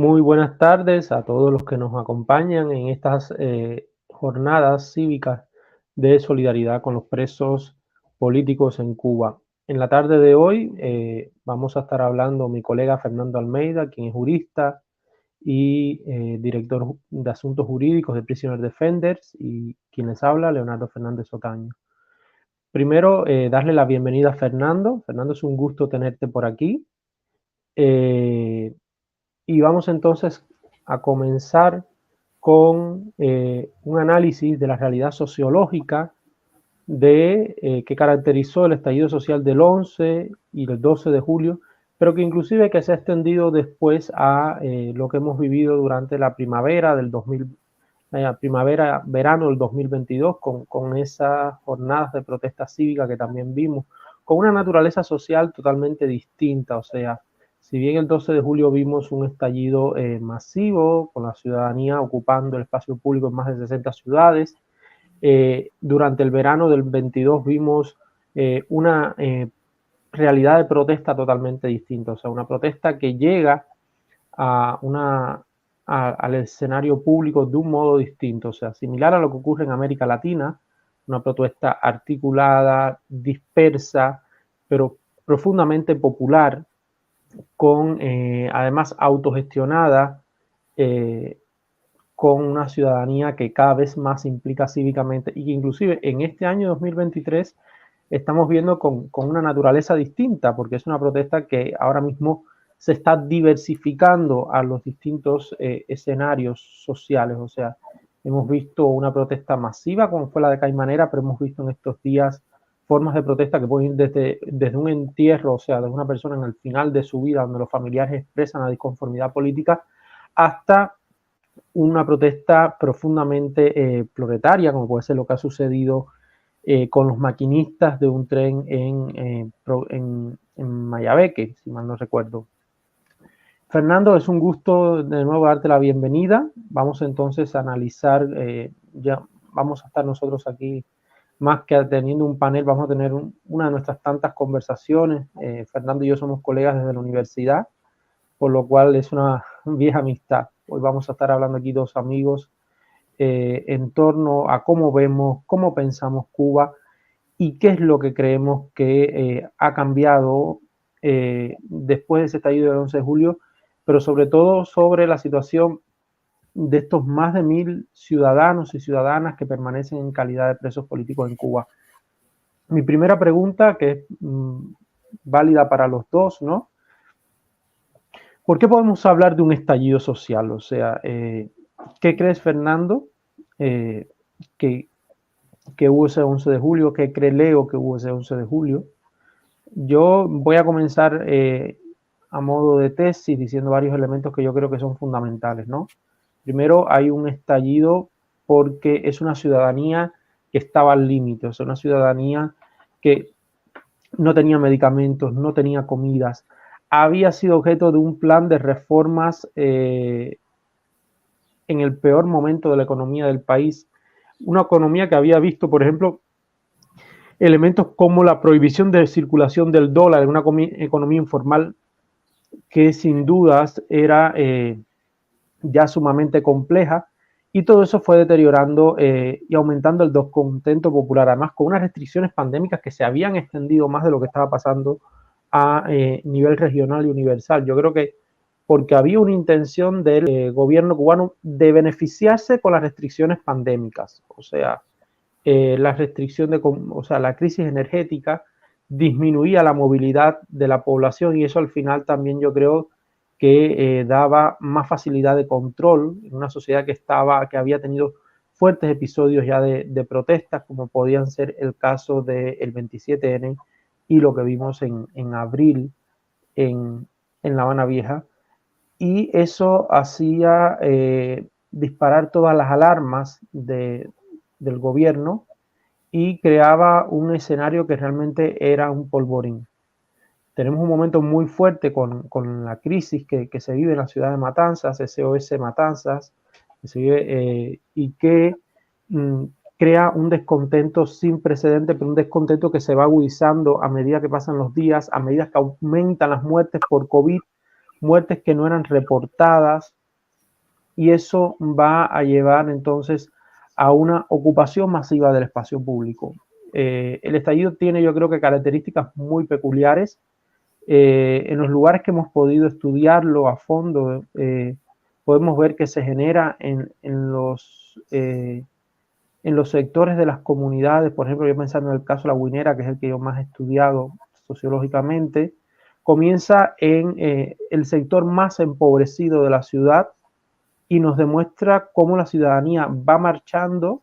Muy buenas tardes a todos los que nos acompañan en estas jornadas cívicas de solidaridad con los presos políticos en Cuba. En la tarde de hoy vamos a estar hablando mi colega Fernando Almeida, quien es jurista y director de Asuntos Jurídicos de Prisoner Defenders, y quien les habla, Leonardo Fernández Otaño. Primero, darle la bienvenida a Fernando. Fernando, es un gusto tenerte por aquí. Y vamos entonces a comenzar con un análisis de la realidad sociológica que caracterizó el estallido social del 11 y del 12 de julio, pero que inclusive que se ha extendido después a lo que hemos vivido durante la primavera del 2000, verano del 2022, con esas jornadas de protesta cívica que también vimos, con una naturaleza social totalmente distinta. O sea, si bien el 12 de julio vimos un estallido masivo, con la ciudadanía ocupando el espacio público en más de 60 ciudades, durante el verano del 22 vimos una realidad de protesta totalmente distinta. O sea, una protesta que llega al escenario público de un modo distinto, o sea, similar a lo que ocurre en América Latina, una protesta articulada, dispersa, pero profundamente popular, con además autogestionada, con una ciudadanía que cada vez más se implica cívicamente, y que inclusive en este año 2023 estamos viendo con una naturaleza distinta, porque es una protesta que ahora mismo se está diversificando a los distintos escenarios sociales. O sea, hemos visto una protesta masiva como fue la de Caimanera, pero hemos visto en estos días formas de protesta que pueden ir desde un entierro, o sea, de una persona en el final de su vida, donde los familiares expresan la disconformidad política, hasta una protesta profundamente proletaria, como puede ser lo que ha sucedido con los maquinistas de un tren en Mayabeque, si mal no recuerdo. Fernando, es un gusto de nuevo darte la bienvenida. Vamos entonces a analizar, ya vamos a estar nosotros aquí más que teniendo un panel, vamos a tener una de nuestras tantas conversaciones. Fernando y yo somos colegas desde la universidad, por lo cual es una vieja amistad. Hoy vamos a estar hablando aquí dos amigos en torno a cómo vemos, cómo pensamos Cuba y qué es lo que creemos que ha cambiado después de ese estallido del 11 de julio, pero sobre todo sobre la situación de estos más de 1000 ciudadanos y ciudadanas que permanecen en calidad de presos políticos en Cuba. Mi primera pregunta, que es válida para los dos, ¿no? ¿Por qué podemos hablar de un estallido social? O sea, ¿qué crees, Fernando, que hubo ese 11 de julio? ¿Qué cree Leo que hubo ese 11 de julio? Yo voy a comenzar a modo de tesis diciendo varios elementos que yo creo que son fundamentales, ¿no? Primero, hay un estallido porque es una ciudadanía que estaba al límite, o sea, una ciudadanía que no tenía medicamentos, no tenía comidas, había sido objeto de un plan de reformas en el peor momento de la economía del país, una economía que había visto, por ejemplo, elementos como la prohibición de circulación del dólar en una economía informal que sin dudas era ya sumamente compleja, y todo eso fue deteriorando y aumentando el descontento popular, además con unas restricciones pandémicas que se habían extendido más de lo que estaba pasando a nivel regional y universal. Yo creo que porque había una intención del gobierno cubano de beneficiarse con las restricciones pandémicas, o sea, la restricción o sea, la crisis energética disminuía la movilidad de la población, y eso al final también yo creo que daba más facilidad de control en una sociedad que había tenido fuertes episodios ya de protestas, como podían ser el caso del 27N y lo que vimos en abril en La Habana Vieja. Y eso hacía disparar todas las alarmas del gobierno y creaba un escenario que realmente era un polvorín. Tenemos un momento muy fuerte con la crisis que se vive en la ciudad de Matanzas, SOS Matanzas, que se vive y que crea un descontento sin precedentes, pero un descontento que se va agudizando a medida que pasan los días, a medida que aumentan las muertes por COVID, muertes que no eran reportadas, y eso va a llevar entonces a una ocupación masiva del espacio público. El estallido tiene, yo creo que, características muy peculiares. En los lugares que hemos podido estudiarlo a fondo, podemos ver que se genera en los sectores de las comunidades. Por ejemplo, yo pensando en el caso de La Guinera, que es el que yo más he estudiado sociológicamente, comienza en el sector más empobrecido de la ciudad y nos demuestra cómo la ciudadanía va marchando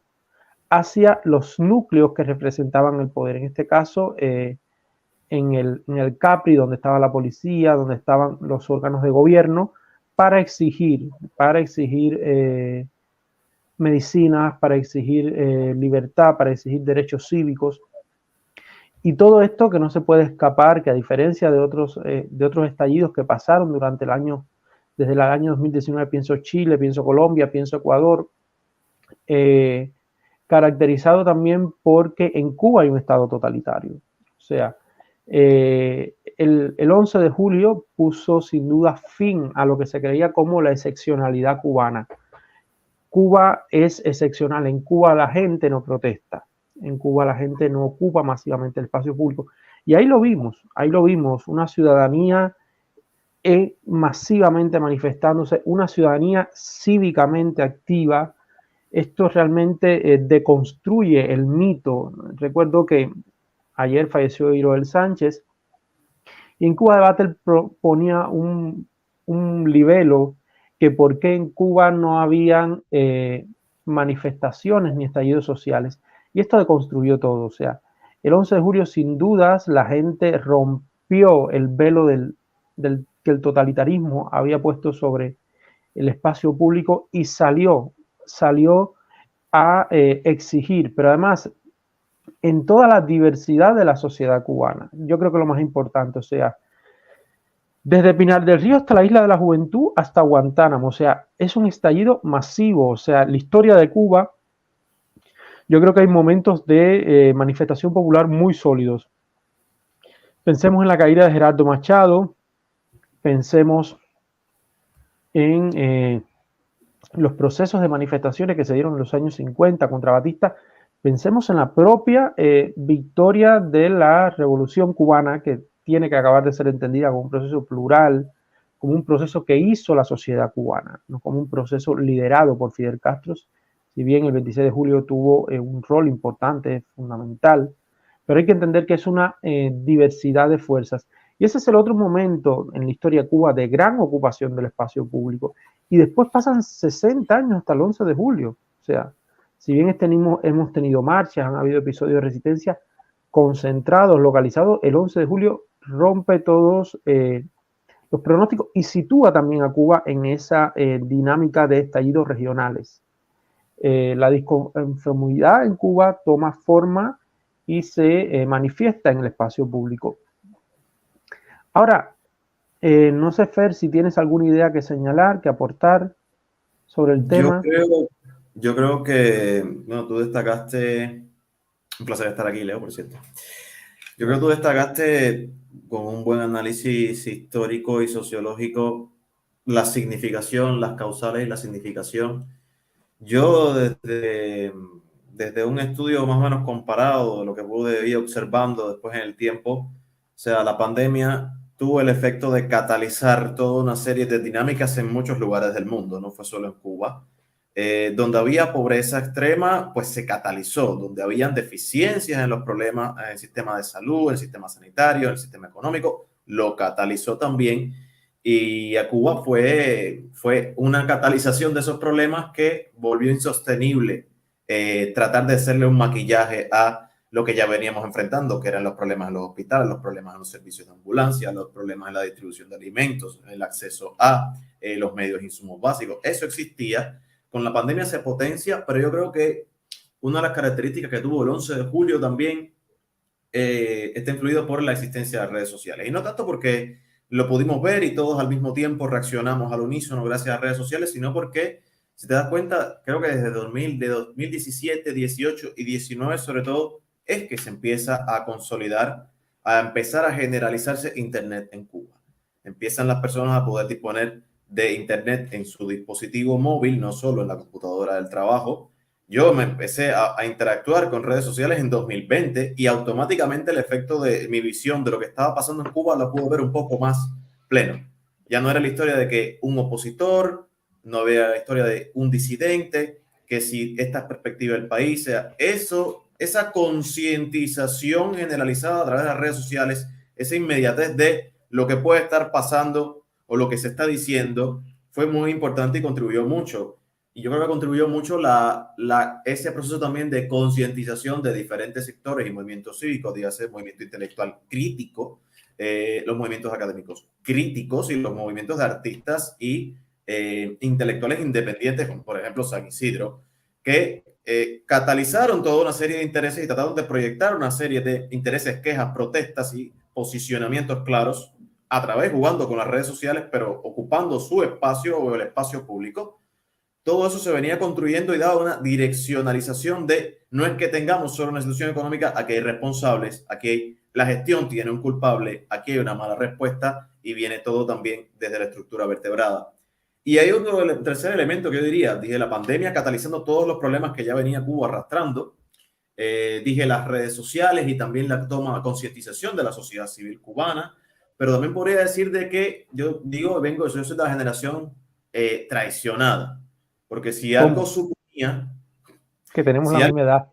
hacia los núcleos que representaban el poder. En este caso, en el Capri, donde estaba la policía, donde estaban los órganos de gobierno, para exigir medicinas, para exigir libertad, para exigir derechos cívicos. Y todo esto que no se puede escapar, que a diferencia de otros estallidos que pasaron desde el año 2019, pienso Chile, pienso Colombia, pienso Ecuador, caracterizado también porque en Cuba hay un estado totalitario. O sea, el 11 de julio puso sin duda fin a lo que se creía como la excepcionalidad cubana. Cuba es excepcional. En Cuba la gente no protesta. En Cuba la gente no ocupa masivamente el espacio público. Y ahí lo vimos, una ciudadanía masivamente manifestándose, una ciudadanía cívicamente activa. Esto realmente deconstruye el mito. Recuerdo que ayer falleció Iroel Sánchez, y en Cuba Debate proponía un libelo que por qué en Cuba no habían manifestaciones ni estallidos sociales. Y esto deconstruyó todo. O sea, el 11 de julio, sin dudas, la gente rompió el velo que el totalitarismo había puesto sobre el espacio público y salió a exigir, pero además en toda la diversidad de la sociedad cubana. Yo creo que lo más importante, o sea, desde Pinar del Río hasta la Isla de la Juventud hasta Guantánamo, o sea, es un estallido masivo. O sea, la historia de Cuba, yo creo que hay momentos de manifestación popular muy sólidos. Pensemos en la caída de Gerardo Machado, pensemos en los procesos de manifestaciones que se dieron en los años 50 contra Batista. Pensemos en la propia victoria de la Revolución Cubana, que tiene que acabar de ser entendida como un proceso plural, como un proceso que hizo la sociedad cubana, no como un proceso liderado por Fidel Castro, si bien el 26 de julio tuvo un rol importante, fundamental, pero hay que entender que es una diversidad de fuerzas. Y ese es el otro momento en la historia de Cuba de gran ocupación del espacio público. Y después pasan 60 años hasta el 11 de julio. O sea, si bien hemos tenido marchas, han habido episodios de resistencia concentrados, localizados, el 11 de julio rompe todos los pronósticos y sitúa también a Cuba en esa dinámica de estallidos regionales. La disconformidad en Cuba toma forma y se manifiesta en el espacio público. Ahora, no sé, Fer, si tienes alguna idea que señalar, que aportar sobre el tema. Yo creo que, bueno, tú destacaste, un placer estar aquí, Leo, por cierto. Yo creo que tú destacaste con un buen análisis histórico y sociológico la significación, las causales y la significación. Yo desde un estudio más o menos comparado de lo que pude ir observando después en el tiempo, o sea, la pandemia tuvo el efecto de catalizar toda una serie de dinámicas en muchos lugares del mundo, no fue solo en Cuba. Donde había pobreza extrema, pues se catalizó, donde habían deficiencias en los problemas, en el sistema de salud, en el sistema sanitario, en el sistema económico, lo catalizó también. Y a Cuba fue una catalización de esos problemas que volvió insostenible tratar de hacerle un maquillaje a lo que ya veníamos enfrentando, que eran los problemas en los hospitales, los problemas en los servicios de ambulancia, los problemas en la distribución de alimentos, el acceso a los medios e insumos básicos. Eso existía. Con la pandemia se potencia, pero yo creo que una de las características que tuvo el 11 de julio también está influido por la existencia de redes sociales. Y no tanto porque lo pudimos ver y todos al mismo tiempo reaccionamos al unísono gracias a redes sociales, sino porque, si te das cuenta, creo que desde 2017, 18 y 19 sobre todo, es que se empieza a consolidar, a empezar a generalizarse Internet en Cuba. empiezan las personas a poder disponer de internet en su dispositivo móvil, no solo en la computadora del trabajo. Yo me empecé a interactuar con redes sociales en 2020 y automáticamente el efecto de mi visión de lo que estaba pasando en Cuba la pude ver un poco más pleno. Ya no era la historia de que un opositor, no había la historia de un disidente, que si esta perspectiva del país, sea eso, esa concientización generalizada a través de las redes sociales, esa inmediatez de lo que puede estar pasando o lo que se está diciendo, fue muy importante y contribuyó mucho. Y yo creo que contribuyó mucho ese proceso también de concientización de diferentes sectores y movimientos cívicos, dígase el movimiento intelectual crítico, los movimientos académicos críticos y los movimientos de artistas y intelectuales independientes, como por ejemplo San Isidro, que catalizaron toda una serie de intereses y trataron de proyectar una serie de intereses, quejas, protestas y posicionamientos claros a través, jugando con las redes sociales, pero ocupando su espacio o el espacio público. Todo eso se venía construyendo y daba una direccionalización de no es que tengamos solo una institución económica, aquí hay responsables, aquí la gestión tiene un culpable, aquí hay una mala respuesta y viene todo también desde la estructura vertebrada. Y hay otro tercer elemento que yo dije la pandemia catalizando todos los problemas que ya venía Cuba arrastrando. Dije las redes sociales y también la toma concientización de la sociedad civil cubana, pero también podría decir de que yo digo, yo soy de la generación traicionada, porque si algo suponía que tenemos la misma edad,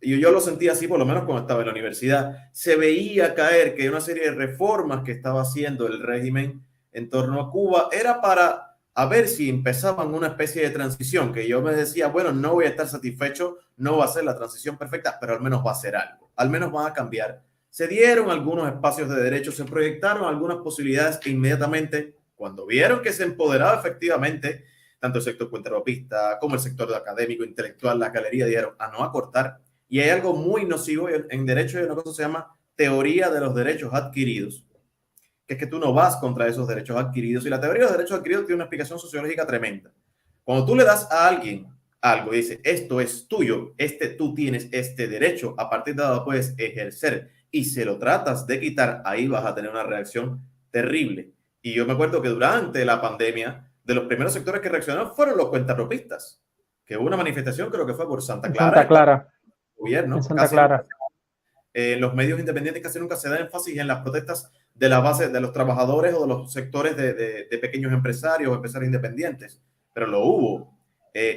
y yo lo sentía así por lo menos cuando estaba en la universidad, se veía caer que una serie de reformas que estaba haciendo el régimen en torno a Cuba era para a ver si empezaban una especie de transición, que yo me decía, bueno, no voy a estar satisfecho, no va a ser la transición perfecta, pero al menos va a ser algo, al menos van a cambiar. Se dieron algunos espacios de derechos, se proyectaron algunas posibilidades que inmediatamente, cuando vieron que se empoderaba efectivamente, tanto el sector cuentapropista como el sector académico, intelectual, la galería, dijeron a no acortar. Y hay algo muy nocivo en derecho, hay una cosa que se llama teoría de los derechos adquiridos, que es que tú no vas contra esos derechos adquiridos. Y la teoría de los derechos adquiridos tiene una explicación sociológica tremenda. Cuando tú le das a alguien algo y dices, esto es tuyo, tú tienes este derecho, a partir de ahora lo puedes ejercer y se lo tratas de quitar, ahí vas a tener una reacción terrible. Y yo me acuerdo que durante la pandemia, de los primeros sectores que reaccionaron fueron los cuentapropistas, que hubo una manifestación, creo que fue por Santa Clara. Santa Clara. Gobierno, en Santa Clara. Los medios independientes casi nunca se da énfasis en las protestas de la base de los trabajadores o de los sectores de pequeños empresarios o empresarios independientes, pero lo hubo.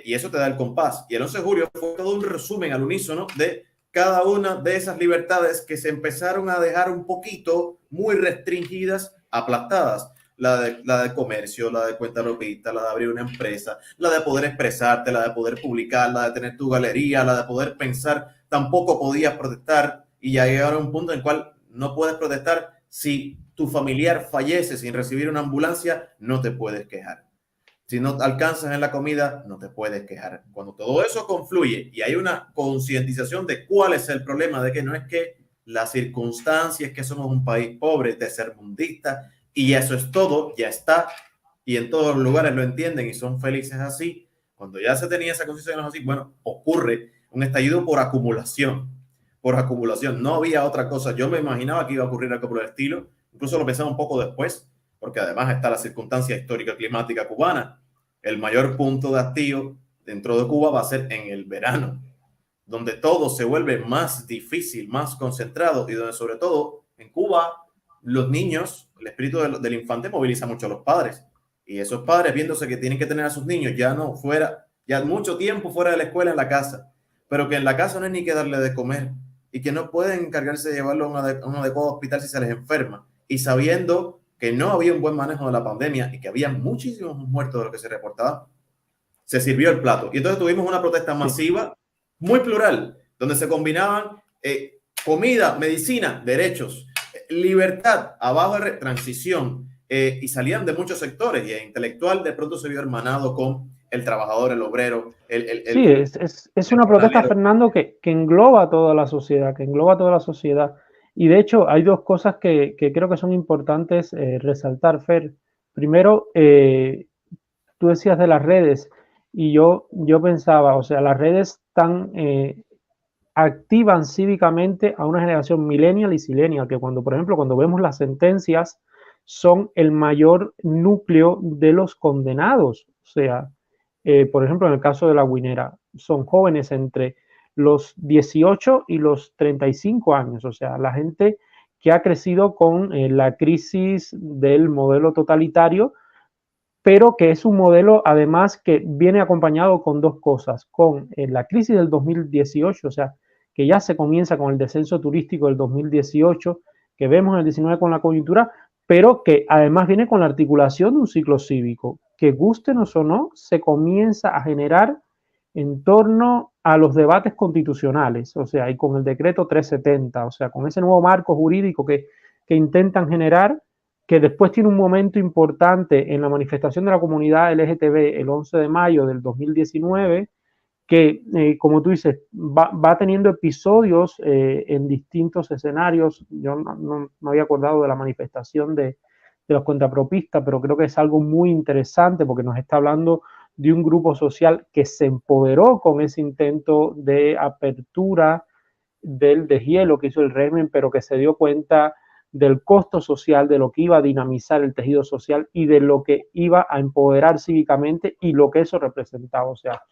Y eso te da el compás. Y el 11 de julio fue todo un resumen al unísono de cada una de esas libertades que se empezaron a dejar un poquito muy restringidas, aplastadas. La de comercio, la de cuentapropista, la de abrir una empresa, la de poder expresarte, la de poder publicar, la de tener tu galería, la de poder pensar. Tampoco podías protestar y ya llegaron a un punto en el cual no puedes protestar. Si tu familiar fallece sin recibir una ambulancia, no te puedes quejar. Si no alcanzas en la comida, no te puedes quejar. Cuando todo eso confluye y hay una concientización de cuál es el problema, de que no es que las circunstancias, que somos un país pobre, tercermundista, y eso es todo, ya está, y en todos los lugares lo entienden y son felices así. Cuando ya se tenía esa conciencia así, bueno, ocurre un estallido por acumulación. Por acumulación, no había otra cosa. Yo me imaginaba que iba a ocurrir algo por el estilo, incluso lo pensaba un poco después, porque además está la circunstancia histórica climática cubana. El mayor punto de hastío dentro de Cuba va a ser en el verano, donde todo se vuelve más difícil, más concentrado y donde sobre todo en Cuba los niños, el espíritu del infante moviliza mucho a los padres y esos padres viéndose que tienen que tener a sus niños ya no fuera, ya mucho tiempo fuera de la escuela en la casa, pero que en la casa no hay ni que darle de comer y que no pueden encargarse de llevarlo a un adecuado hospital si se les enferma y sabiendo que no había un buen manejo de la pandemia y que había muchísimos muertos de lo que se reportaba, se sirvió el plato. Y entonces tuvimos una protesta masiva, muy plural, donde se combinaban comida, medicina, derechos, libertad, abajo de transición, y salían de muchos sectores, y el intelectual de pronto se vio hermanado con el trabajador, el obrero. Sí, es una protesta, Fernando, que engloba a toda la sociedad, Y de hecho, hay dos cosas que creo que son importantes resaltar, Fer. Primero, tú decías de las redes, y yo pensaba, o sea, las redes activan cívicamente a una generación millennial y silenial, que cuando, por ejemplo, cuando vemos las sentencias son el mayor núcleo de los condenados. O sea, por ejemplo, en el caso de La Guinera, son jóvenes entre los 18 y los 35 años, o sea, la gente que ha crecido con la crisis del modelo totalitario, pero que es un modelo además que viene acompañado con dos cosas, con la crisis del 2018, o sea, que ya se comienza con el descenso turístico del 2018, que vemos en el 19 con la coyuntura, pero que además viene con la articulación de un ciclo cívico, que gustenos o no, se comienza a generar en torno a los debates constitucionales, o sea, y con el decreto 370, o sea, con ese nuevo marco jurídico que intentan generar, que después tiene un momento importante en la manifestación de la comunidad LGTB el 11 de mayo del 2019, que, como tú dices, va teniendo episodios en distintos escenarios. Yo no me había acordado de la manifestación de los contrapropistas, pero creo que es algo muy interesante porque nos está hablando de un grupo social que se empoderó con ese intento de apertura del deshielo que hizo el régimen, pero que se dio cuenta del costo social, de lo que iba a dinamizar el tejido social y de lo que iba a empoderar cívicamente y lo que eso representaba. O sea,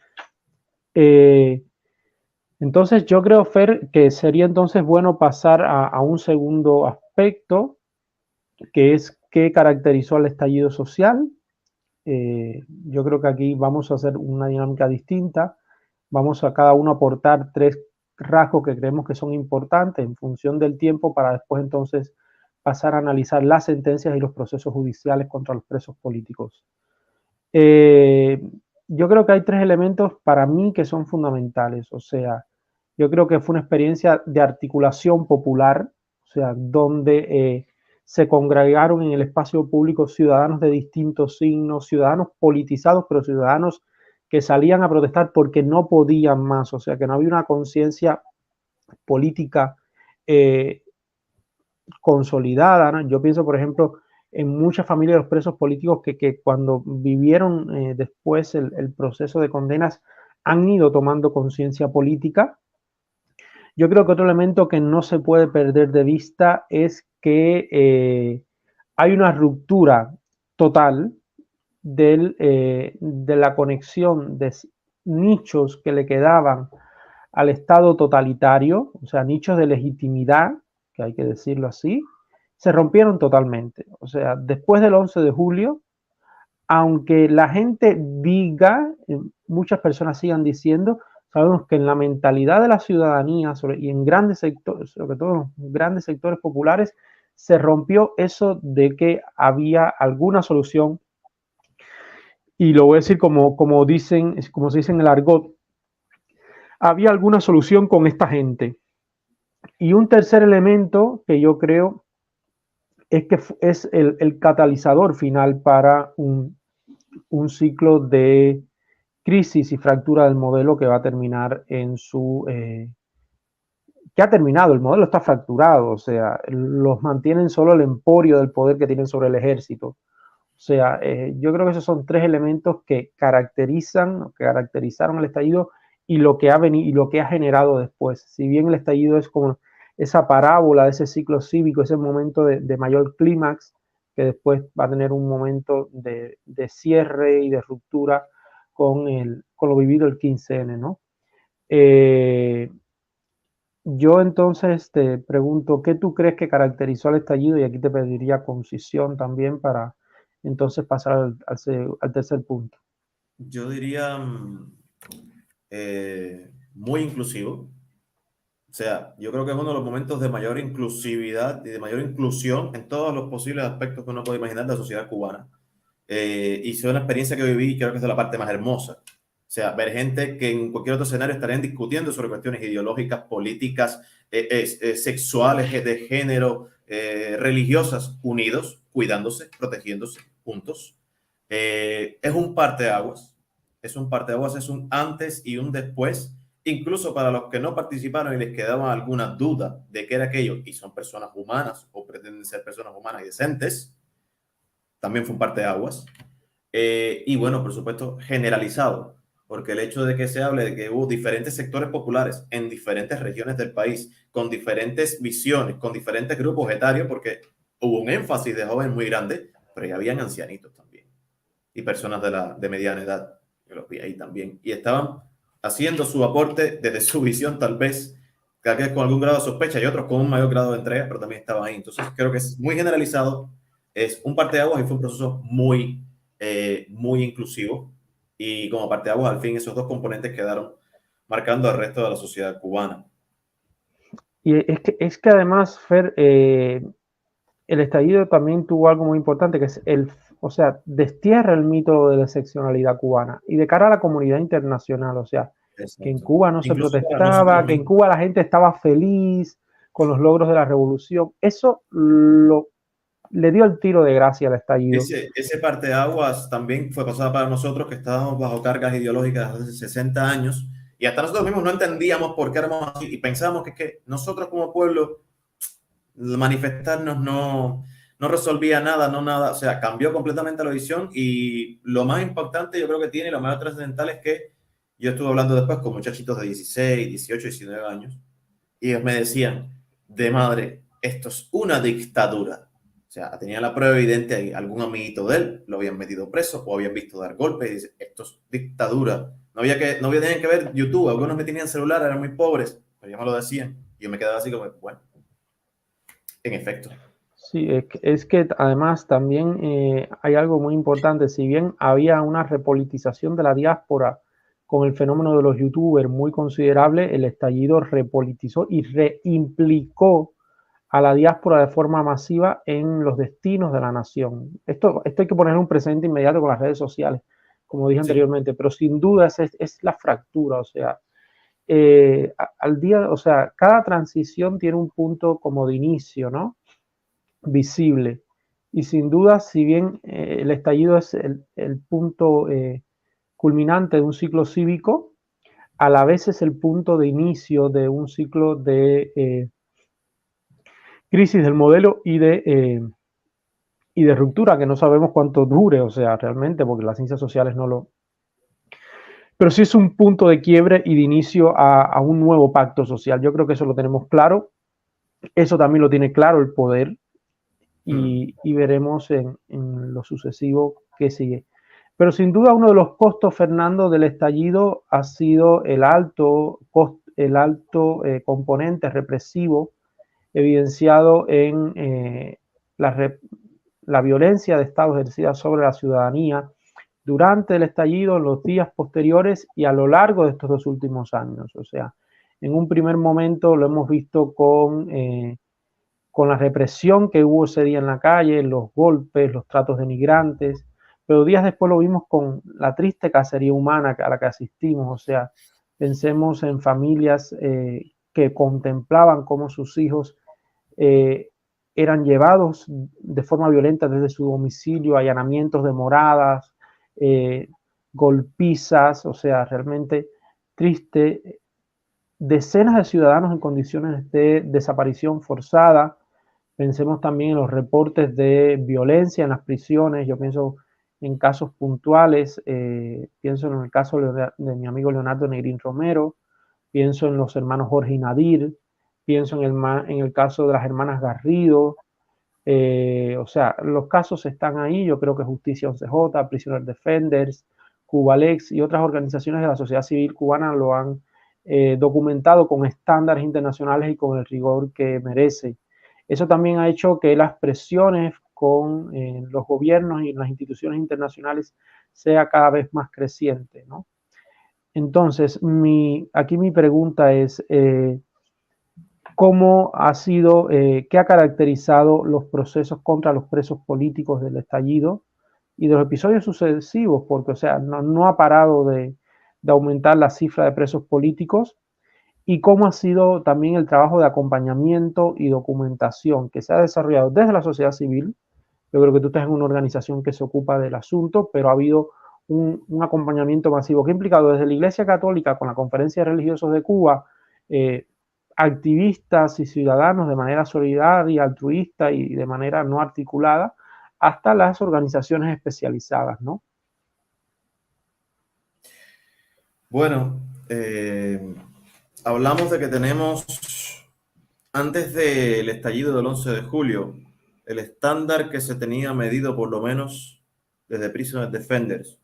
entonces yo creo, Fer, que sería entonces bueno pasar a un segundo aspecto, que es qué caracterizó al estallido social. Yo creo que aquí vamos a hacer una dinámica distinta. Vamos a cada uno aportar tres rasgos que creemos que son importantes en función del tiempo para después entonces pasar a analizar las sentencias y los procesos judiciales contra los presos políticos. Yo creo que hay tres elementos para mí que son fundamentales. O sea, yo creo que fue una experiencia de articulación popular, o sea, donde se congregaron en el espacio público ciudadanos de distintos signos, ciudadanos politizados, pero ciudadanos que salían a protestar porque no podían más, o sea, que no había una conciencia política eh, consolidada, ¿no? Yo pienso, por ejemplo, en muchas familias de los presos políticos que cuando vivieron después el proceso de condenas han ido tomando conciencia política. Yo creo que otro elemento que no se puede perder de vista es que hay una ruptura total de la conexión de nichos que le quedaban al Estado totalitario, o sea, nichos de legitimidad, que hay que decirlo así, se rompieron totalmente. O sea, después del 11 de julio, aunque la gente diga, muchas personas sigan diciendo, sabemos que en la mentalidad de la ciudadanía y en grandes sectores, sobre todo en grandes sectores populares, se rompió eso de que había alguna solución. Y lo voy a decir como se dice en el argot, había alguna solución con esta gente. Y un tercer elemento que yo creo es que es el catalizador final para un ciclo de crisis y fractura del modelo que va a terminar en su... que ha terminado, el modelo está fracturado, o sea, los mantienen solo el emporio del poder que tienen sobre el ejército. O sea, yo creo que esos son tres elementos que caracterizaron el estallido y lo que ha venido y lo que ha generado después. Si bien el estallido es como esa parábola de ese ciclo cívico, ese momento de mayor clímax, que después va a tener un momento de cierre y de ruptura con lo vivido el 15N, ¿no? Yo entonces te pregunto, ¿qué tú crees que caracterizó al estallido? Y aquí te pediría concisión también para entonces pasar al tercer punto. Yo diría muy inclusivo. O sea, yo creo que es uno de los momentos de mayor inclusividad y de mayor inclusión en todos los posibles aspectos que uno puede imaginar de la sociedad cubana. Y fue una experiencia que viví y creo que es la parte más hermosa. O sea, ver gente que en cualquier otro escenario estarían discutiendo sobre cuestiones ideológicas, políticas, sexuales, de género, religiosas, unidos, cuidándose, protegiéndose, juntos. Es un parteaguas, es un antes y un después, incluso para los que no participaron y les quedaba alguna duda de qué era aquello, y son personas humanas o pretenden ser personas humanas y decentes, también fue un parteaguas. Y bueno, por supuesto, generalizado, porque el hecho de que se hable de que hubo diferentes sectores populares en diferentes regiones del país, con diferentes visiones, con diferentes grupos etarios, porque hubo un énfasis de jóvenes muy grande, pero ya habían ancianitos también y personas de mediana edad, yo los vi ahí también, y estaban haciendo su aporte desde su visión, tal vez, cada vez con algún grado de sospecha y otros con un mayor grado de entrega, pero también estaban ahí. Entonces creo que es muy generalizado, es un parteaguas y fue un proceso muy inclusivo, y como parteaguas al fin esos dos componentes quedaron marcando al resto de la sociedad cubana. Y es que además, Fer, el estallido también tuvo algo muy importante, que es o sea, destierra el mito de la excepcionalidad cubana y de cara a la comunidad internacional, o sea, que en Exacto. Cuba no se Incluso para nosotros protestaba, que en mismos. Cuba la gente estaba feliz con los logros de la revolución. Eso le dio el tiro de gracia al estallido. Ese parteaguas también fue pasada para nosotros, que estábamos bajo cargas ideológicas hace 60 años, y hasta nosotros mismos no entendíamos por qué éramos así, y pensábamos que nosotros como pueblo manifestarnos no resolvía nada, no nada, o sea, cambió completamente la visión. Y lo más impactante yo creo que tiene, lo más trascendental, es que yo estuve hablando después con muchachitos de 16, 18, 19 años, y ellos me decían, de madre, esto es una dictadura. O sea, tenía la prueba evidente ahí, algún amiguito de él lo habían metido preso o habían visto dar golpes, y dice, esto es dictadura. No había tenían que ver YouTube, algunos me tenían celular, eran muy pobres, pero ya me lo decían, y yo me quedaba así como, bueno, en efecto. Sí, es que además también hay algo muy importante. Si bien había una repolitización de la diáspora con el fenómeno de los youtubers muy considerable, el estallido repolitizó y reimplicó a la diáspora de forma masiva en los destinos de la nación. Esto hay que poner un presente inmediato con las redes sociales, como dije Sí. anteriormente, pero sin duda es la fractura, o sea, al día, o sea, cada transición tiene un punto como de inicio, ¿no? Visible. Y sin duda, si bien el estallido es el punto culminante de un ciclo cívico, a la vez es el punto de inicio de un ciclo de crisis del modelo y de ruptura que no sabemos cuánto dure, o sea, realmente, porque las ciencias sociales no lo... Pero sí es un punto de quiebre y de inicio a un nuevo pacto social. Yo creo que eso lo tenemos claro. Eso también lo tiene claro el poder y veremos en lo sucesivo qué sigue. Pero sin duda uno de los costos, Fernando, del estallido ha sido el alto componente represivo evidenciado en la violencia de Estado ejercida sobre la ciudadanía durante el estallido, en los días posteriores y a lo largo de estos 2 últimos años. O sea, en un primer momento lo hemos visto con la represión que hubo ese día en la calle, los golpes, los tratos denigrantes, pero días después lo vimos con la triste cacería humana a la que asistimos. O sea, pensemos en familias que contemplaban cómo sus hijos eh, eran llevados de forma violenta desde su domicilio, allanamientos de moradas, eh, golpizas, o sea, realmente triste. Decenas de ciudadanos en condiciones de desaparición forzada. Pensemos también en los reportes de violencia en las prisiones. Yo pienso en casos puntuales, pienso en el caso de mi amigo Leonardo Negrín Romero, pienso en los hermanos Jorge y Nadir, pienso en el caso de las hermanas Garrido. O sea, los casos están ahí. Yo creo que Justicia 11J, Prisoner Defenders, Cubalex y otras organizaciones de la sociedad civil cubana lo han documentado con estándares internacionales y con el rigor que merece. Eso también ha hecho que las presiones con los gobiernos y las instituciones internacionales sea cada vez más creciente, ¿no? Entonces, aquí mi pregunta es, ¿cómo ha sido, qué ha caracterizado los procesos contra los presos políticos del estallido y de los episodios sucesivos? Porque, o sea, no ha parado de aumentar la cifra de presos políticos, y cómo ha sido también el trabajo de acompañamiento y documentación que se ha desarrollado desde la sociedad civil. Yo creo que tú estás en una organización que se ocupa del asunto, pero ha habido un acompañamiento masivo que ha implicado desde la Iglesia Católica con la Conferencia de Religiosos de Cuba, eh, activistas y ciudadanos de manera solidaria, altruista y de manera no articulada, hasta las organizaciones especializadas, ¿no? Bueno, hablamos de que tenemos, antes del estallido del 11 de julio, el estándar que se tenía medido, por lo menos desde Prisoner Defenders,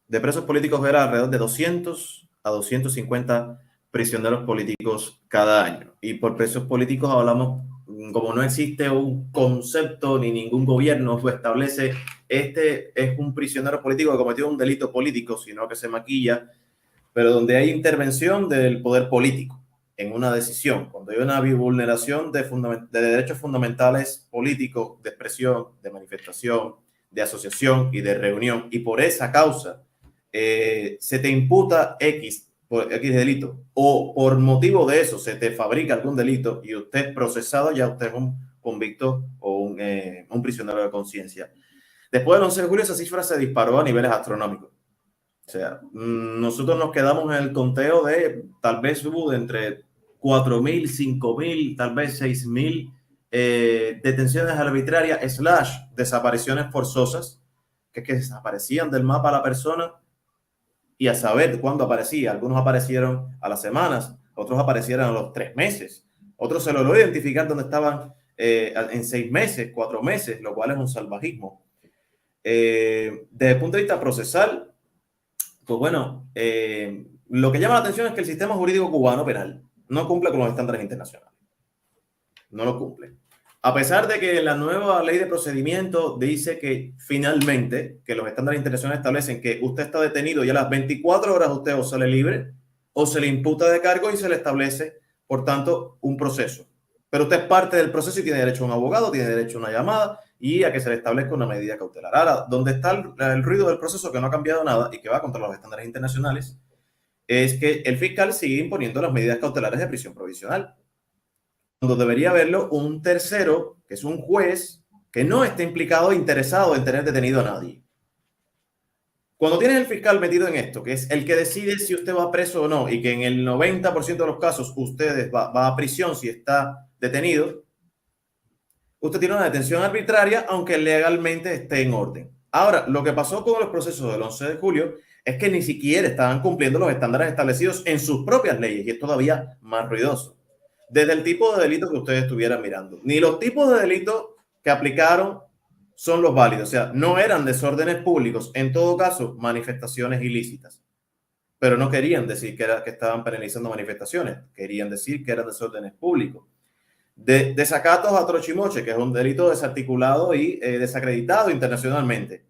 de presos políticos era alrededor de 200 a 250 prisioneros políticos cada año. Y por presos políticos hablamos, como no existe un concepto ni ningún gobierno establece este es un prisionero político que cometió un delito político, sino que se maquilla, pero donde hay intervención del poder político en una decisión, cuando hay una vulneración de derechos fundamentales políticos, de expresión, de manifestación, de asociación y de reunión, y por esa causa se te imputa X por X delito, o por motivo de eso se te fabrica algún delito y usted es procesado, ya usted es un convicto o un prisionero de conciencia. Después del 11 de julio esa cifra se disparó a niveles astronómicos. O sea, nosotros nos quedamos en el conteo de tal vez hubo de entre 4.000, 5.000, tal vez 6.000 detenciones arbitrarias / desapariciones forzosas, que es que desaparecían del mapa la persona y a saber cuándo aparecía. Algunos aparecieron a las semanas, otros aparecieron a los 3 meses, otros se logró identificar dónde estaban en 6 meses, 4 meses, lo cual es un salvajismo. Desde el punto de vista procesal, pues bueno, lo que llama la atención es que el sistema jurídico cubano penal no cumple con los estándares internacionales. No lo cumple. A pesar de que la nueva ley de procedimiento dice que finalmente, que los estándares internacionales establecen que usted está detenido y a las 24 horas usted o sale libre o se le imputa de cargo y se le establece, por tanto, un proceso. Pero usted es parte del proceso y tiene derecho a un abogado, tiene derecho a una llamada y a que se le establezca una medida cautelar. Ahora, donde está el ruido del proceso que no ha cambiado nada y que va contra los estándares internacionales, es que el fiscal sigue imponiendo las medidas cautelares de prisión provisional, cuando debería haberlo un tercero, que es un juez, que no esté implicado e interesado en tener detenido a nadie. Cuando tienes el fiscal metido en esto, que es el que decide si usted va preso o no, y que en el 90% de los casos usted va a prisión si está detenido, usted tiene una detención arbitraria, aunque legalmente esté en orden. Ahora, lo que pasó con los procesos del 11 de julio es que ni siquiera estaban cumpliendo los estándares establecidos en sus propias leyes, y es todavía más ruidoso. Desde el tipo de delito que ustedes estuvieran mirando. Ni los tipos de delitos que aplicaron son los válidos. O sea, no eran desórdenes públicos. En todo caso, manifestaciones ilícitas. Pero no querían decir que estaban penalizando manifestaciones. Querían decir que eran desórdenes públicos. Desacatos a trochimoche, que es un delito desarticulado y desacreditado internacionalmente.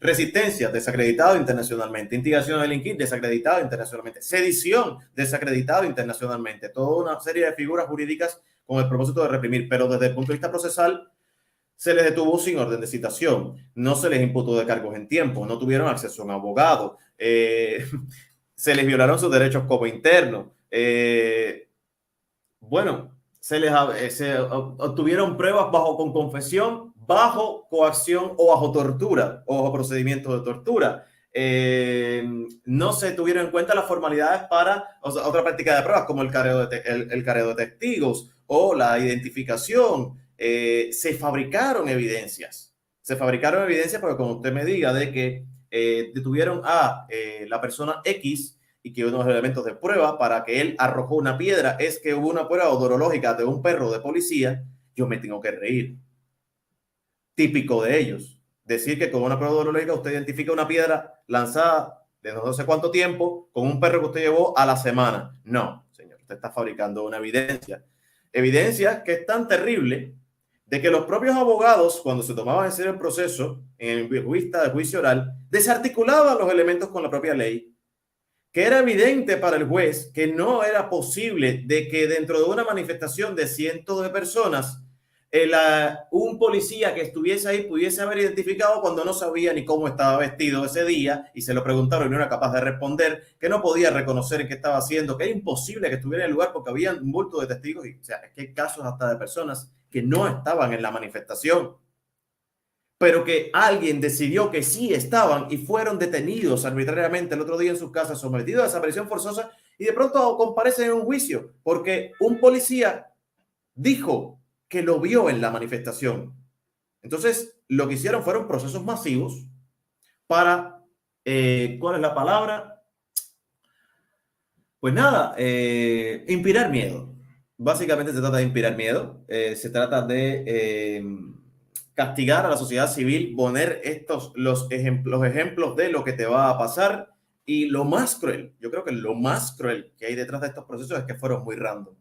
Resistencia, desacreditado internacionalmente. Instigación a delinquir, desacreditado internacionalmente. Sedición, desacreditado internacionalmente. Toda una serie de figuras jurídicas con el propósito de reprimir, pero desde el punto de vista procesal se les detuvo sin orden de citación, no se les imputó de cargos en tiempo, no tuvieron acceso a un abogado, se les violaron sus derechos como internos. Bueno, se obtuvieron pruebas con confesión, bajo coacción o bajo tortura o bajo procedimientos de tortura. No se tuvieron en cuenta las formalidades para otra práctica de pruebas como el careo de testigos o la identificación. Se fabricaron evidencias. Se fabricaron evidencias porque como usted me diga de que detuvieron a la persona X y que uno de los elementos de prueba para que él arrojó una piedra es que hubo una prueba odorológica de un perro de policía, yo me tengo que reír. Típico de ellos. Decir que con una prueba odorológica usted identifica una piedra lanzada de no sé cuánto tiempo con un perro que usted llevó a la semana. No, señor, usted está fabricando una evidencia. Evidencia que es tan terrible de que los propios abogados, cuando se tomaban en serio el proceso, en el juicio oral, desarticulaban los elementos con la propia ley, que era evidente para el juez que no era posible de que dentro de una manifestación de cientos de personas, un policía que estuviese ahí pudiese haber identificado cuando no sabía ni cómo estaba vestido ese día y se lo preguntaron y no era capaz de responder, que no podía reconocer qué estaba haciendo, que era imposible que estuviera en el lugar porque había un bulto de testigos. O sea, es que hay casos hasta de personas que no estaban en la manifestación, pero que alguien decidió que sí estaban y fueron detenidos arbitrariamente el otro día en sus casas, sometidos a desaparición forzosa y de pronto comparecen en un juicio porque un policía dijo que lo vio en la manifestación. Entonces, lo que hicieron fueron procesos masivos para, ¿cuál es la palabra? Pues nada, inspirar miedo. básicamente se trata de inspirar miedo, se trata de castigar a la sociedad civil, poner los ejemplos de lo que te va a pasar. Y lo más cruel, yo creo que lo más cruel que hay detrás de estos procesos es que fueron muy random.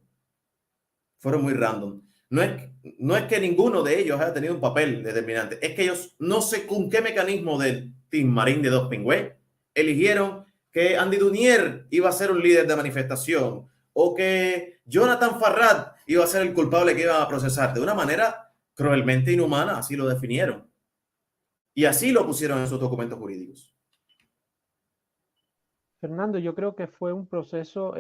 Fueron muy random. No es que ninguno de ellos haya tenido un papel determinante, es que ellos no sé con qué mecanismo del Team Marine de Dos Pingües eligieron que Andy Dunier iba a ser un líder de manifestación o que Jonathan Farrad iba a ser el culpable que iban a procesar. De una manera cruelmente inhumana, así lo definieron. Y así lo pusieron en sus documentos jurídicos. Fernando, yo creo que fue un proceso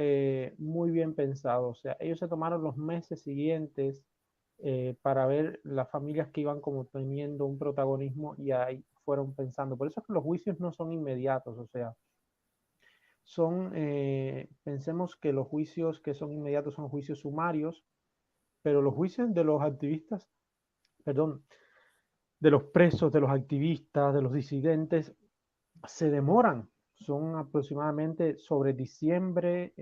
muy bien pensado. O sea, ellos se tomaron los meses siguientes para ver las familias que iban como teniendo un protagonismo y ahí fueron pensando. Por eso es que los juicios no son inmediatos. O sea, pensemos que los juicios que son inmediatos son juicios sumarios, pero los juicios de los activistas, perdón, de los presos, de los activistas, de los disidentes, se demoran. Son aproximadamente sobre diciembre,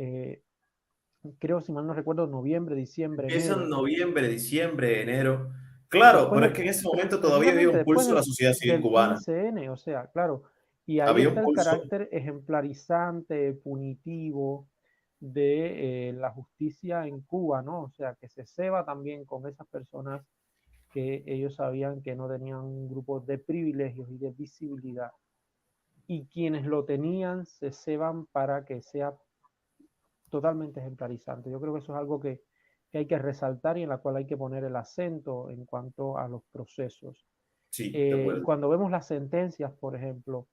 creo, si mal no recuerdo, noviembre, diciembre, Empiezan enero. noviembre, diciembre, enero. Claro, Después pero es del, que en ese momento todavía había precisamente un después pulso de la sociedad civil del cubana. 15N, o sea, claro. Y ahí Había está un el pulso. carácter ejemplarizante, punitivo de la justicia en Cuba, ¿no? O sea, que se ceba también con esas personas que ellos sabían que no tenían un grupo de privilegios y de visibilidad. Y quienes lo tenían se ceban para que sea totalmente ejemplarizante. Yo creo que eso es algo que hay que resaltar y en la cual hay que poner el acento en cuanto a los procesos. Sí, de Y acuerdo. cuando vemos las sentencias, por ejemplo,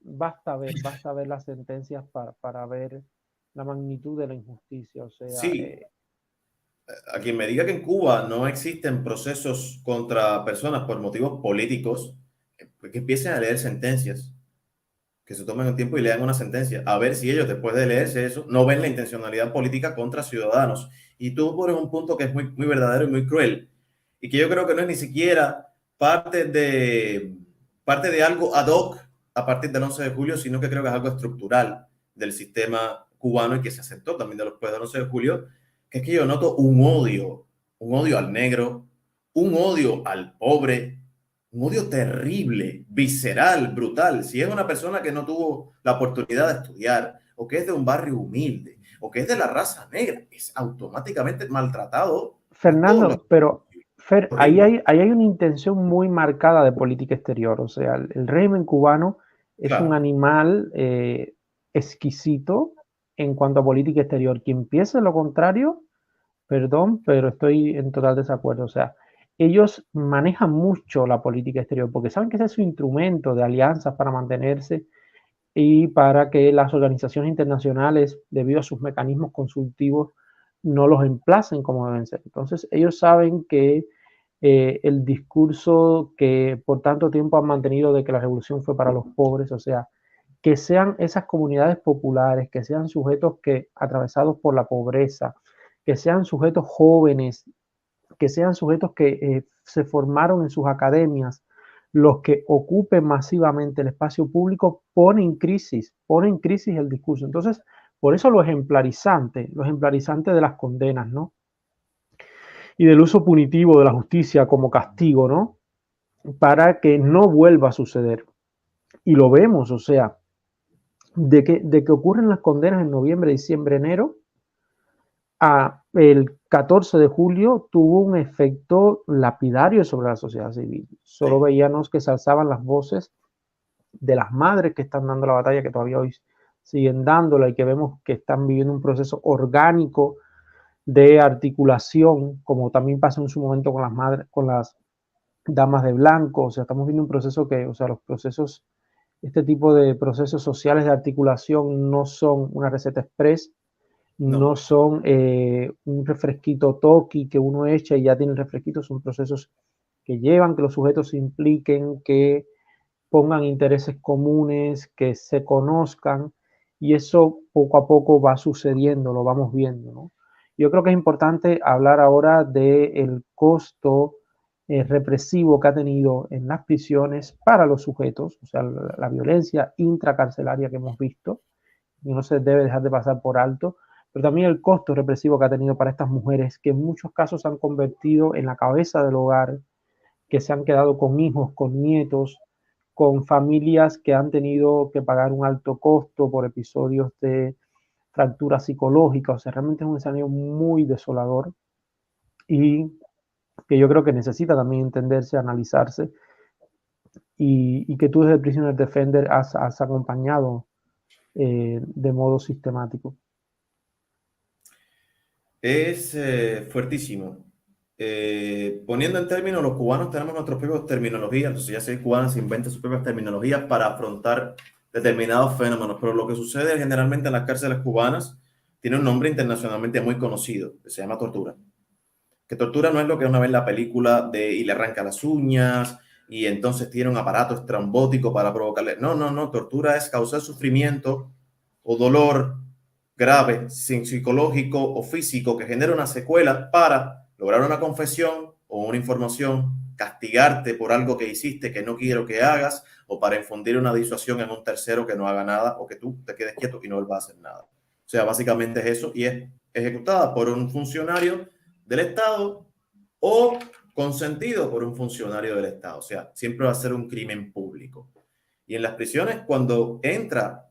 basta ver las sentencias para ver la magnitud de la injusticia. O sea, Sí, a quien me diga que en Cuba no existen procesos contra personas por motivos políticos, que empiecen a leer sentencias, que se tomen el tiempo y lean una sentencia, a ver si ellos después de leerse eso no ven la intencionalidad política contra ciudadanos. Y tú pones un punto que es muy, muy verdadero y muy cruel, y que yo creo que no es ni siquiera parte de algo ad hoc a partir del 11 de julio, sino que creo que es algo estructural del sistema cubano y que se aceptó también después del 11 de julio, que es que yo noto un odio al negro, un odio al pobre, un odio terrible, visceral, brutal. Si es una persona que no tuvo la oportunidad de estudiar, o que es de un barrio humilde, o que es de la raza negra, es automáticamente maltratado a todos los... Fernando, pero Fer, Horrible, ahí hay una intención muy marcada de política exterior. O sea, el régimen cubano es un claro. animal exquisito en cuanto a política exterior. Quien piense lo contrario, perdón, pero estoy en total desacuerdo. O sea, ellos manejan mucho la política exterior porque saben que ese es su instrumento de alianzas para mantenerse y para que las organizaciones internacionales, debido a sus mecanismos consultivos, no los emplacen como deben ser. Entonces, ellos saben que el discurso que por tanto tiempo han mantenido de que la revolución fue para los pobres, o sea, que sean esas comunidades populares, que sean sujetos que atravesados por la pobreza, que sean sujetos jóvenes, que sean sujetos que se formaron en sus academias, los que ocupen masivamente el espacio público, pone en crisis el discurso. Entonces, por eso lo ejemplarizante de las condenas, ¿no? Y del uso punitivo de la justicia como castigo, ¿no? Para que no vuelva a suceder. Y lo vemos, o sea, de que ocurren las condenas en noviembre, diciembre, enero, el 14 de julio tuvo un efecto lapidario sobre la sociedad civil. Solo Sí. veíamos que se alzaban las voces de las madres que están dando la batalla, que todavía hoy siguen dándola y que vemos que están viviendo un proceso orgánico de articulación, como también pasó en su momento con las madres, con las damas de blanco. O sea, estamos viendo un proceso que, o sea, los procesos, este tipo de procesos sociales de articulación no son una receta express, no No, son un refresquito toqui que uno echa y ya tiene el refresquito, son procesos que llevan que los sujetos se impliquen, que pongan intereses comunes, que se conozcan, y eso poco a poco va sucediendo, lo vamos viendo, ¿no? Yo creo que es importante hablar ahora del costo represivo que ha tenido en las prisiones para los sujetos, o sea, la violencia intracarcelaria que hemos visto, y no se debe dejar de pasar por alto, pero también el costo represivo que ha tenido para estas mujeres, que en muchos casos se han convertido en la cabeza del hogar, que se han quedado con hijos, con nietos, con familias que han tenido que pagar un alto costo por episodios de fractura psicológica. O sea, realmente es un escenario muy desolador y que yo creo que necesita también entenderse, analizarse, y que tú desde Prisoner Defender has acompañado de modo sistemático. Es fuertísimo. Poniendo en términos, los cubanos tenemos nuestras propias terminologías, entonces ya sé, cubanos inventan sus propias terminologías para afrontar determinados fenómenos, pero lo que sucede generalmente en las cárceles cubanas tiene un nombre internacionalmente muy conocido, que se llama tortura. Que tortura no es lo que una vez la película de y le arranca las uñas y entonces tiene un aparato estrambótico para provocarle. No, no, no. Tortura es causar sufrimiento o dolor grave, psicológico o físico que genera una secuela para lograr una confesión o una información, castigarte por algo que hiciste que no quiero que hagas o para infundir una disuasión en un tercero que no haga nada o que tú te quedes quieto y no vuelvas a hacer nada. O sea, básicamente es eso y es ejecutada por un funcionario del Estado o consentido por un funcionario del Estado. O sea, siempre va a ser un crimen público. Y en las prisiones, cuando entra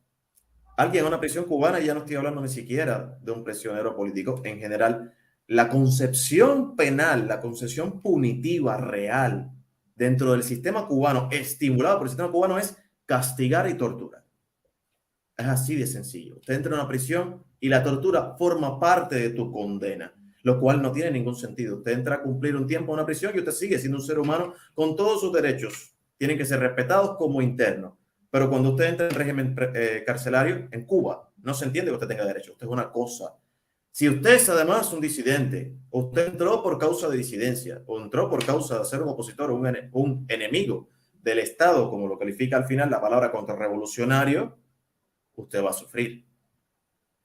alguien a una prisión cubana, ya no estoy hablando ni siquiera de un prisionero político, en general, la concepción penal, la concepción punitiva real dentro del sistema cubano, estimulado por el sistema cubano, es castigar y torturar. Es así de sencillo. Usted entra en una prisión y la tortura forma parte de tu condena, lo cual no tiene ningún sentido. Usted entra a cumplir un tiempo en una prisión y usted sigue siendo un ser humano con todos sus derechos. Tienen que ser respetados como interno. Pero cuando usted entra en régimen carcelario en Cuba, no se entiende que usted tenga derechos. Usted es una cosa. Si usted es además un disidente, o usted entró por causa de disidencia, o entró por causa de ser un opositor o un enemigo del Estado, como lo califica al final la palabra contrarrevolucionario, usted va a sufrir.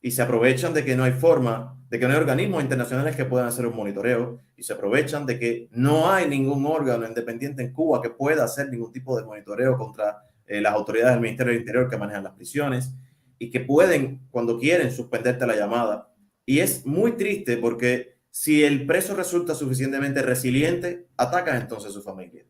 Y se aprovechan de que no hay forma, de que no hay organismos internacionales que puedan hacer un monitoreo, y se aprovechan de que no hay ningún órgano independiente en Cuba que pueda hacer ningún tipo de monitoreo contra las autoridades del Ministerio del Interior que manejan las prisiones, y que pueden, cuando quieren, suspenderte la llamada. Y es muy triste porque si el preso resulta suficientemente resiliente, atacan entonces a su familia.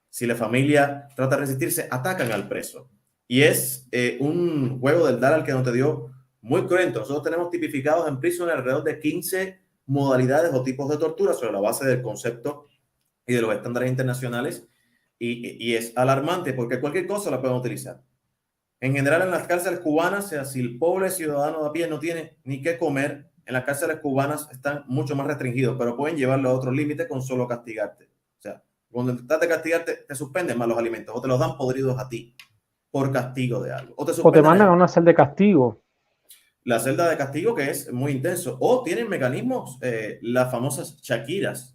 Si la familia trata de resistirse, atacan al preso. Y es un juego del dar al que no te dio muy cruento. Nosotros tenemos tipificados en Prisoner alrededor de 15 modalidades o tipos de tortura sobre la base del concepto y de los estándares internacionales. Y es alarmante porque cualquier cosa la pueden utilizar. En general, en las cárceles cubanas, o sea, si el pobre ciudadano de a pie no tiene ni qué comer, en las cárceles cubanas están mucho más restringidos, pero pueden llevarlo a otro límite con solo castigarte. O sea, cuando tratas de castigarte, te suspenden más los alimentos o te los dan podridos a ti por castigo de algo. O te mandan a una celda de castigo. La celda de castigo, que es muy intenso. O tienen mecanismos, las famosas Shakiras,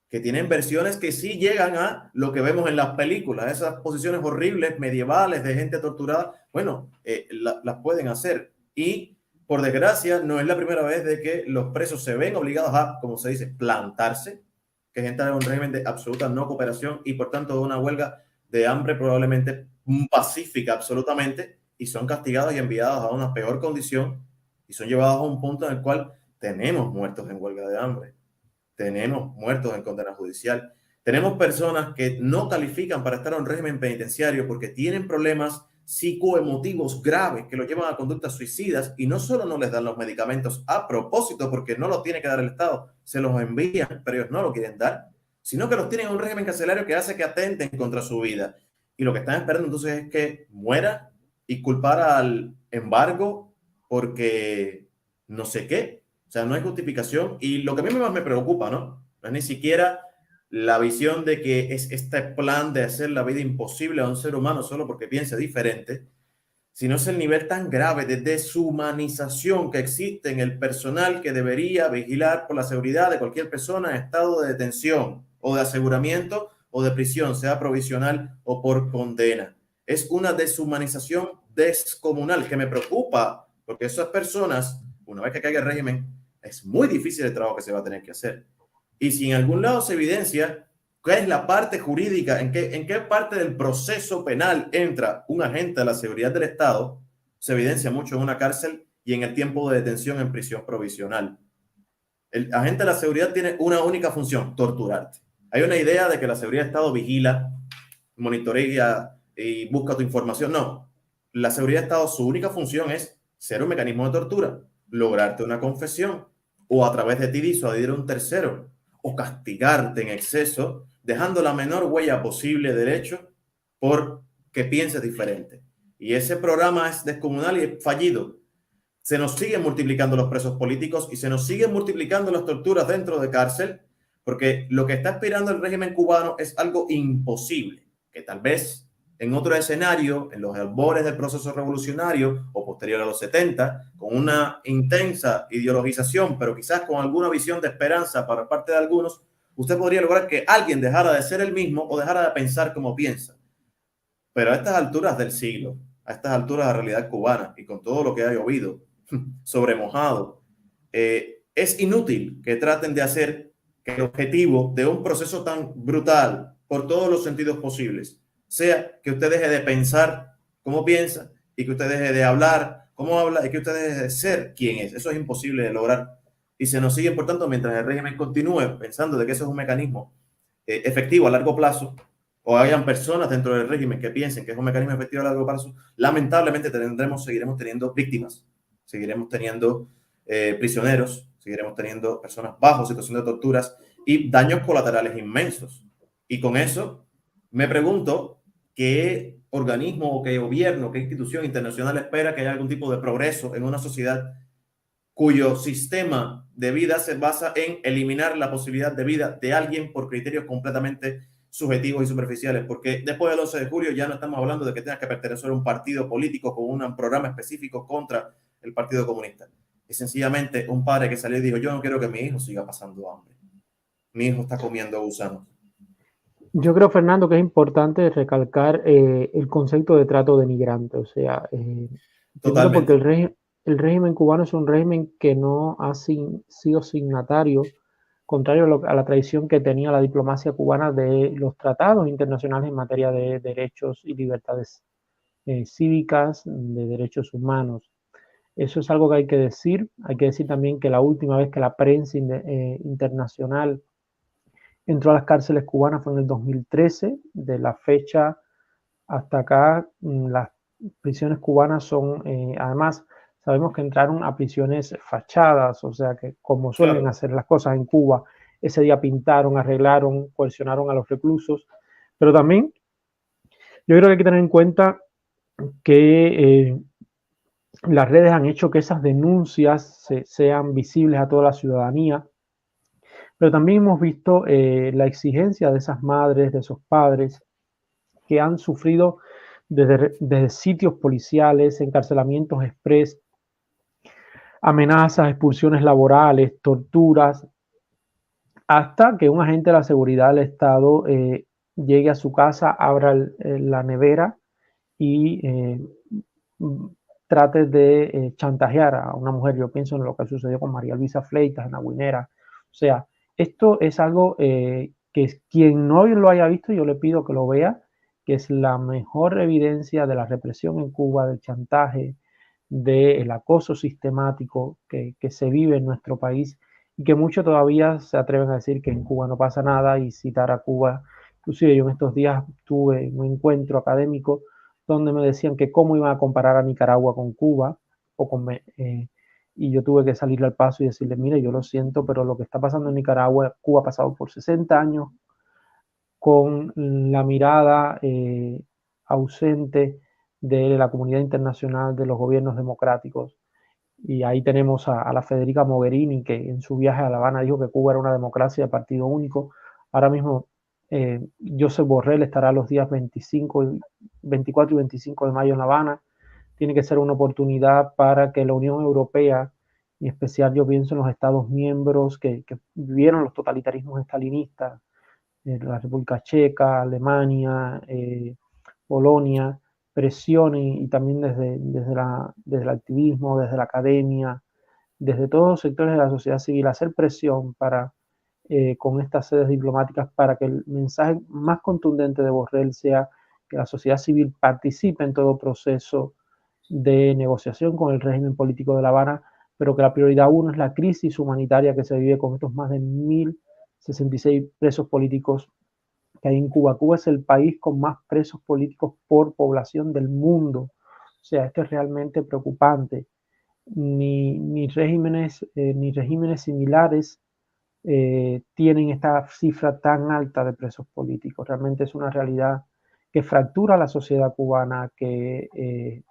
que tienen versiones que sí llegan a lo que vemos en las películas, esas posiciones horribles, medievales, de gente torturada. Bueno, las pueden hacer. Y, por desgracia, no es la primera vez de que los presos se ven obligados a, como se dice, plantarse, que entra en un régimen de absoluta no cooperación y, por tanto, de una huelga de hambre probablemente pacífica absolutamente, y son castigados y enviados a una peor condición y son llevados a un punto en el cual tenemos muertos en huelga de hambre, tenemos muertos en condena judicial, tenemos personas que no califican para estar en un régimen penitenciario porque tienen problemas psicoemotivos graves que los llevan a conductas suicidas y no solo no les dan los medicamentos a propósito porque no los tiene que dar el Estado, se los envían, pero ellos no lo quieren dar, sino que los tienen en un régimen carcelario que hace que atenten contra su vida. Y lo que están esperando entonces es que muera y culpar al embargo porque no sé qué. O sea, no hay justificación. Y lo que a mí más me preocupa, ¿no? No es ni siquiera la visión de que es este plan de hacer la vida imposible a un ser humano solo porque piense diferente, sino es el nivel tan grave de deshumanización que existe en el personal que debería vigilar por la seguridad de cualquier persona en estado de detención o de aseguramiento o de prisión, sea provisional o por condena. Es una deshumanización descomunal que me preocupa porque esas personas, una vez que caiga el régimen, es muy difícil el trabajo que se va a tener que hacer. Y si en algún lado se evidencia ¿qué es la parte jurídica? ¿En qué parte del proceso penal entra un agente de la seguridad del Estado? Se evidencia mucho en una cárcel y en el tiempo de detención en prisión provisional. El agente de la seguridad tiene una única función: torturarte. Hay una idea de que la seguridad de Estado vigila, monitorea y busca tu información. No, la seguridad de Estado, su única función es ser un mecanismo de tortura, lograrte una confesión o a través de ti disuadir a un tercero o castigarte en exceso, dejando la menor huella posible del hecho por que pienses diferente. Y ese programa es descomunal y es fallido. Se nos siguen multiplicando los presos políticos y se nos siguen multiplicando las torturas dentro de cárcel, porque lo que está aspirando el régimen cubano es algo imposible, que tal vez en otro escenario, en los albores del proceso revolucionario o posterior a los 70, con una intensa ideologización, pero quizás con alguna visión de esperanza para parte de algunos, usted podría lograr que alguien dejara de ser el mismo o dejara de pensar como piensa. Pero a estas alturas del siglo, a estas alturas de la realidad cubana y con todo lo que ha llovido sobre mojado, es inútil que traten de hacer que el objetivo de un proceso tan brutal por todos los sentidos posibles sea que usted deje de pensar como piensa y que usted deje de hablar como habla y que usted deje de ser quien es. Eso es imposible de lograr. Y se nos sigue, por tanto, mientras el régimen continúe pensando de que eso es un mecanismo efectivo a largo plazo, o hayan personas dentro del régimen que piensen que es un mecanismo efectivo a largo plazo, lamentablemente seguiremos teniendo víctimas, seguiremos teniendo prisioneros, seguiremos teniendo personas bajo situación de torturas y daños colaterales inmensos. Y con eso me pregunto qué organismo o qué gobierno, qué institución internacional espera que haya algún tipo de progreso en una sociedad cuyo sistema de vida se basa en eliminar la posibilidad de vida de alguien por criterios completamente subjetivos y superficiales, porque después del 11 de julio ya no estamos hablando de que tengas que pertenecer a un partido político con un programa específico contra el Partido Comunista. Es sencillamente un padre que salió y dijo: yo no quiero que mi hijo siga pasando hambre. Mi hijo está comiendo gusanos. Yo creo, Fernando, que es importante recalcar el concepto de trato denigrante. O sea, primero porque Totalmente. el régimen cubano es un régimen que no ha sido signatario, contrario a la tradición que tenía la diplomacia cubana de los tratados internacionales en materia de derechos y libertades cívicas, de derechos humanos. Eso es algo que hay que decir. Hay que decir también que la última vez que la prensa internacional entró a las cárceles cubanas fue en el 2013. De la fecha hasta acá, las prisiones cubanas son, además, sabemos que entraron a prisiones fachadas, o sea que como suelen Claro. hacer las cosas en Cuba, ese día pintaron, arreglaron, coercionaron a los reclusos, pero también yo creo que hay que tener en cuenta que las redes han hecho que esas denuncias sean visibles a toda la ciudadanía, pero también hemos visto la exigencia de esas madres, de esos padres que han sufrido desde sitios policiales, encarcelamientos express, amenazas, expulsiones laborales, torturas, hasta que un agente de la seguridad del Estado llegue a su casa, abra la nevera y trate de chantajear a una mujer. Yo pienso en lo que sucedió con María Luisa Fleitas en La Guinera. O sea, esto es algo que quien no lo haya visto, yo le pido que lo vea, que es la mejor evidencia de la represión en Cuba, del chantaje, del acoso sistemático que se vive en nuestro país y que muchos todavía se atreven a decir que en Cuba no pasa nada y citar a Cuba. Inclusive yo en estos días tuve un encuentro académico donde me decían que cómo iban a comparar a Nicaragua con Cuba o con, y yo tuve que salirle al paso y decirle: mire, yo lo siento, pero lo que está pasando en Nicaragua, Cuba ha pasado por 60 años con la mirada ausente de la comunidad internacional, de los gobiernos democráticos. Y ahí tenemos a la Federica Mogherini, que en su viaje a La Habana dijo que Cuba era una democracia de partido único. Ahora mismo Josep Borrell estará los días 24 y 25 de mayo en La Habana. Tiene que ser una oportunidad para que la Unión Europea, y en especial yo pienso en los Estados miembros que vivieron los totalitarismos estalinistas, la República Checa, Alemania, Polonia, presione, y también desde el activismo, desde la academia, desde todos los sectores de la sociedad civil, hacer presión para, con estas sedes diplomáticas, para que el mensaje más contundente de Borrell sea que la sociedad civil participe en todo proceso de negociación con el régimen político de La Habana, pero que la prioridad uno es la crisis humanitaria que se vive con estos más de 1.066 presos políticos que hay en Cuba. Cuba es el país con más presos políticos por población del mundo. O sea, esto es realmente preocupante. Ni regímenes similares tienen esta cifra tan alta de presos políticos. Realmente es una realidad que fractura la sociedad cubana, que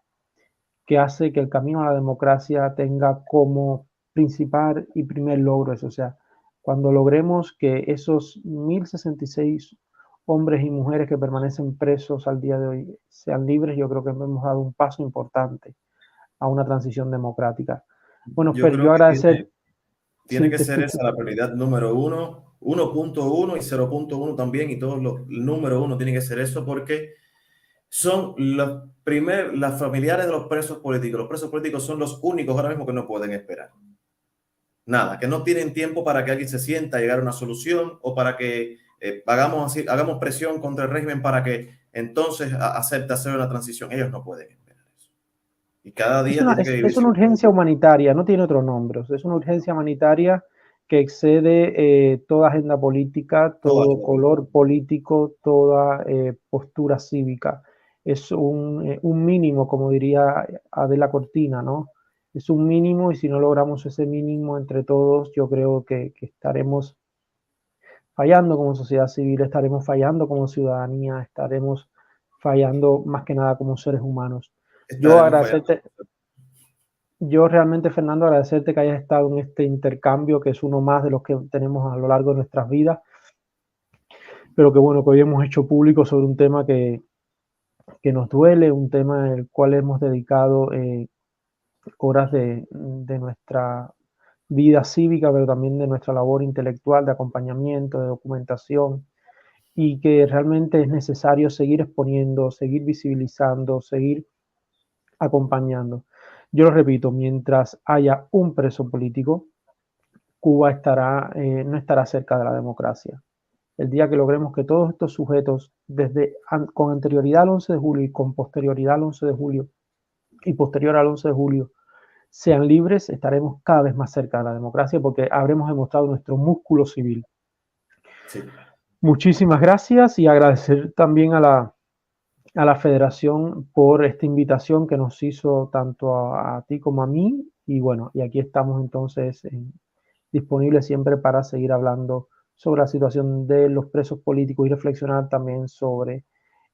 hace que el camino a la democracia tenga como principal y primer logro eso. O sea, cuando logremos que esos 1.066 hombres y mujeres que permanecen presos al día de hoy sean libres, yo creo que hemos dado un paso importante a una transición democrática. Bueno, Yo Fer, creo yo que agradecer, tiene sí, que te ser escucho. esa la prioridad número uno, 1.1 y 0.1 también, y todos los, el número uno tiene que ser eso porque son las familiares de los presos políticos. Los presos políticos son los únicos ahora mismo que no pueden esperar. Nada, que no tienen tiempo para que alguien se sienta a llegar a una solución o para que hagamos presión contra el régimen para que entonces acepte hacer una transición. Ellos no pueden esperar eso. Y cada Es día una, tiene que es vivirse una un poco. urgencia humanitaria, no tiene otro nombre. O sea, es una urgencia humanitaria que excede toda agenda política, Toda todo la vida. color político, toda postura cívica. Es un mínimo, como diría Adela Cortina, ¿no? Es un mínimo y si no logramos ese mínimo entre todos, yo creo que estaremos fallando como sociedad civil, estaremos fallando como ciudadanía, estaremos fallando más que nada como seres humanos. Yo Estaremos fallando. agradecerte, yo realmente, Fernando, agradecerte que hayas estado en este intercambio, que es uno más de los que tenemos a lo largo de nuestras vidas, pero que bueno, que hoy hemos hecho público sobre un tema que nos duele, un tema en el cual hemos dedicado horas de nuestra vida cívica, pero también de nuestra labor intelectual, de acompañamiento, de documentación, y que realmente es necesario seguir exponiendo, seguir visibilizando, seguir acompañando. Yo lo repito, mientras haya un preso político, Cuba no estará cerca de la democracia. El día que logremos que todos estos sujetos, con anterioridad al 11 de julio y con posterioridad al 11 de julio y posterior al 11 de julio, sean libres, estaremos cada vez más cerca de la democracia porque habremos demostrado nuestro músculo civil. Sí. Muchísimas gracias y agradecer también a la Federación por esta invitación que nos hizo tanto a ti como a mí. Y bueno, y aquí estamos entonces disponibles siempre para seguir hablando sobre la situación de los presos políticos y reflexionar también sobre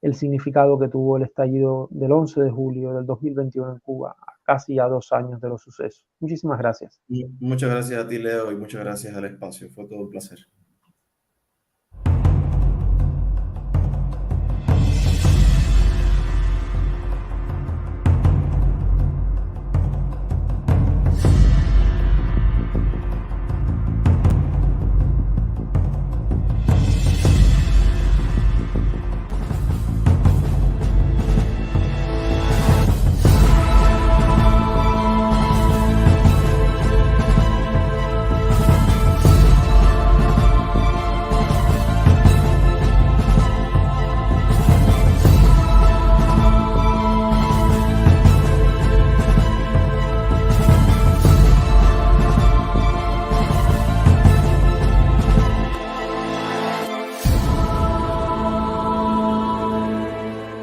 el significado que tuvo el estallido del 11 de julio del 2021 en Cuba, casi ya 2 años de los sucesos. Muchísimas gracias. Muchas gracias a ti, Leo, y muchas gracias al espacio. Fue todo un placer.